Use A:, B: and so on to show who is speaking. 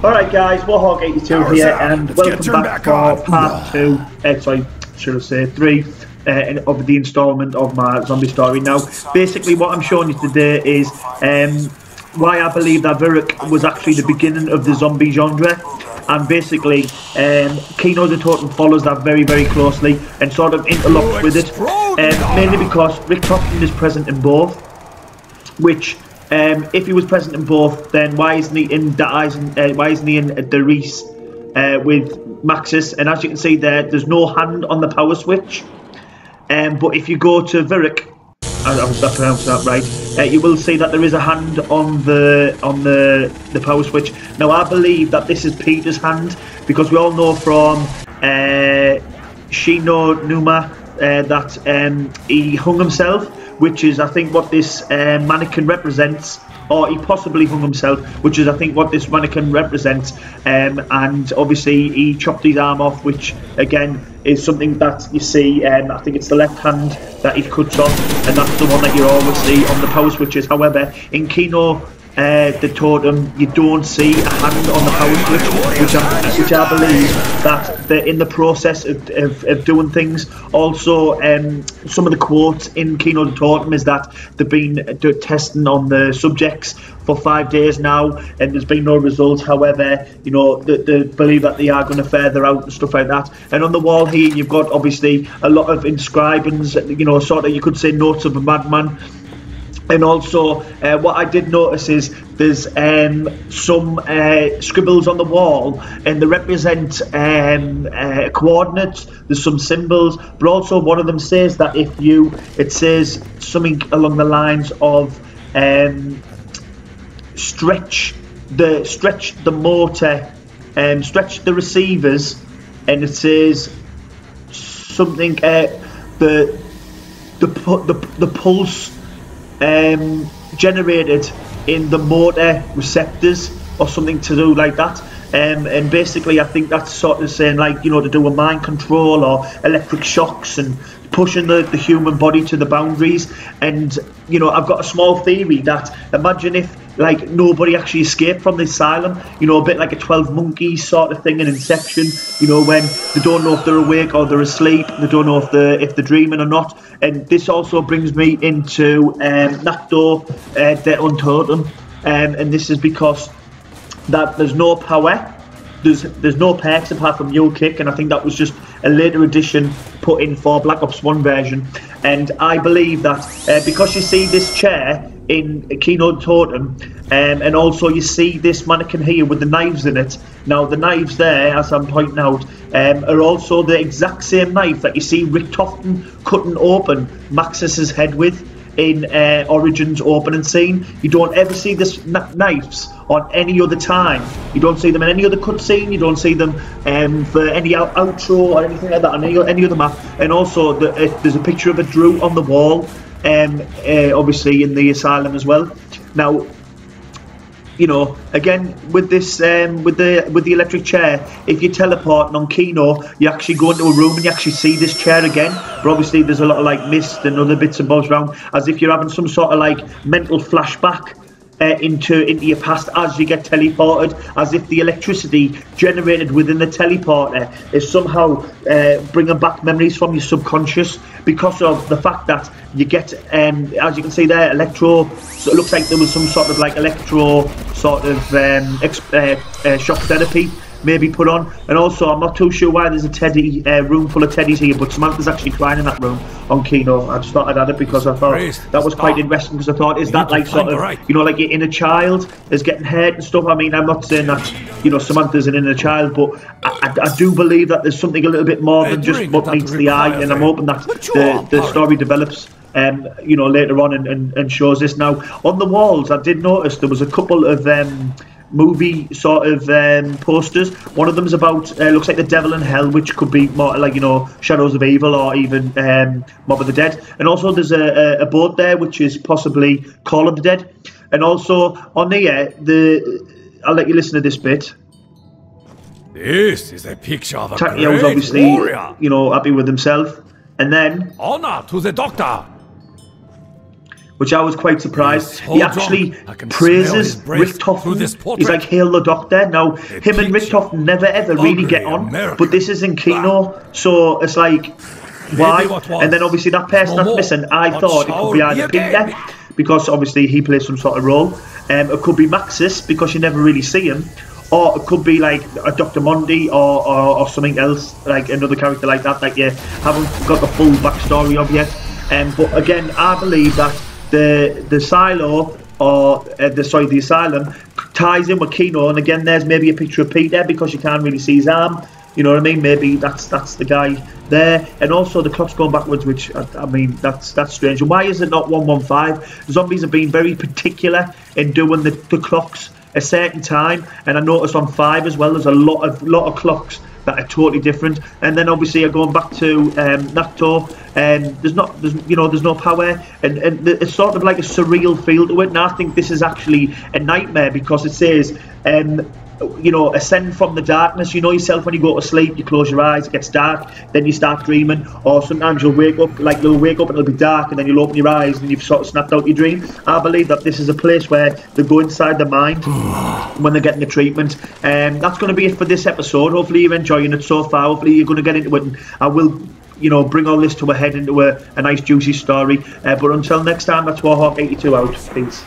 A: Alright guys, Warhawk82 here, and welcome back for part 2, sorry, should I say 3, of the installment of my zombie story. Now, basically what I'm showing you today is why I believe that Viruk was actually the beginning of the zombie genre, and basically Kino the Totem follows that very, very closely and sort of interlocks with it, mainly because Rick Tofton is present in both, which if he was present in both, then why isn't he in why isn't he in the Reese with Maxis? And as you can see there's no hand on the power switch. But if you go to Viruk, I hope I pronounced that right, you will see that there is a hand on the power switch. Now I believe that this is Peter's hand, because we all know from Shino Numa that he hung himself, which is I think what this mannequin represents, or he possibly hung himself, which is I think what this mannequin represents, and obviously he chopped his arm off, which again is something that you see, I think it's the left hand that he cuts off, and that's the one that you always see on the power switches. However, in Kino the Totem, you don't see a hand on the power switch, which I believe that they're in the process of doing things. Also, some of the quotes in Kino the Totem is that they've been testing on the subjects for 5 days now, and there's been no results. However, you know, they believe that they are going to further out and stuff like that. And on the wall here, you've got obviously a lot of inscriptions, you know, sort of, you could say, notes of a madman. And also, what I did notice is there's some scribbles on the wall, and they represent coordinates. There's some symbols, but also one of them says that it says something along the lines of stretch the motor, stretch the receivers, and it says something the pulse generated in the motor receptors, or something to do like that, and basically I think that's sort of saying, like, you know, to do with mind control or electric shocks and pushing the human body to the boundaries. And you know, I've got a small theory that, imagine if like nobody actually escaped from the asylum, you know, a bit like a 12 Monkeys sort of thing in Inception, you know, when they don't know if they're awake or they're asleep, they don't know if they're dreaming or not. And this also brings me into Nakdo the Untotem, and this is because that there's no power, there's no perks apart from mule kick, and I think that was just a later addition put in for Black Ops 1 version. And I believe that because you see this chair in Kino Totem, and also you see this mannequin here with the knives in it. Now the knives there, as I'm pointing out, are also the exact same knife that you see Rick Tofton cutting open Maxis's head with in Origins opening scene. You don't ever see this knives on any other time. You don't see them in any other cutscene. You don't see them for any outro or anything like that on any other map. And also there's a picture of a Drew on the wall, obviously in the asylum as well. Now, you know, again with this with the electric chair, if you're teleporting on Kino, you actually go into a room and you actually see this chair again, but obviously there's a lot of like mist and other bits and bobs around, as if you're having some sort of like mental flashback into your past as you get teleported, as if the electricity generated within the teleporter is somehow bringing back memories from your subconscious, because of the fact that you get, as you can see there, electro, so it looks like there was some sort of like electro sort of shock therapy maybe put on. And also, I'm not too sure why there's a teddy room full of teddies here, but Samantha's actually crying in that room on Kino. I just thought I'd add it because I thought that was quite interesting, because I thought, is that like sort of, you know, like your inner child is getting hurt and stuff? I mean, I'm not saying that, you know, Samantha's an inner child, but I do believe that there's something a little bit more than just what meets the eye, and I'm hoping that the story develops you know, later on and shows this. Now on the walls, I did notice there was a couple of movie sort of posters. One of them is about looks like the Devil in Hell, which could be more like, you know, Shadows of Evil or even Mob of the Dead. And also there's a boat there which is possibly Call of the Dead. And also on here, I'll let you listen to this bit.
B: This is a picture of a
A: Takeo was obviously warrior, you know, happy with himself. And then
B: honor to the doctor.
A: which I was quite surprised.
B: He's so
A: He actually
B: drunk, I can
A: praises
B: smell his
A: Rick
B: breath through this
A: Toffton.
B: portrait.
A: He's like, hail the doctor. Now, him and Rick
B: picture
A: Toffton never ever really
B: ugly
A: get on,
B: America.
A: but this is in Kino, so it's like, why?
B: what was
A: And then obviously that person
B: no
A: that's
B: more.
A: missing, I
B: What
A: thought it
B: shall
A: could be
B: be
A: either
B: again?
A: Peter, because obviously he plays some sort of role. It could be Maxis, because you never really see him. Or it could be like a Dr. Mondi or something else, like another character like that you haven't got the full backstory of yet. But again, I believe that the silo or the asylum ties in with Kino, and again, there's maybe a picture of Peter because you can't really see his arm. You know what I mean? Maybe that's the guy there. And also the clock's going backwards, which I mean that's strange. And why is it not 115? Zombies have been very particular in doing the clocks a certain time, and I noticed on 5 as well there's a lot of clocks that are totally different. And then obviously you're going back to Natto, and there's no power, and it's sort of like a surreal feel to it. And I think this is actually a nightmare because it says ascend from the darkness. You know yourself, when you go to sleep, you close your eyes, it gets dark, then you start dreaming, or sometimes you'll wake up and it'll be dark, and then you'll open your eyes and you've sort of snapped out your dream. I believe that this is a place where they go inside the mind when they're getting the treatment. That's going to be it for this episode. Hopefully you're enjoying it so far. Hopefully you're going to get into it, and I will bring all this to a head into a nice juicy story. But until next time, that's Warhawk 82 out. Peace.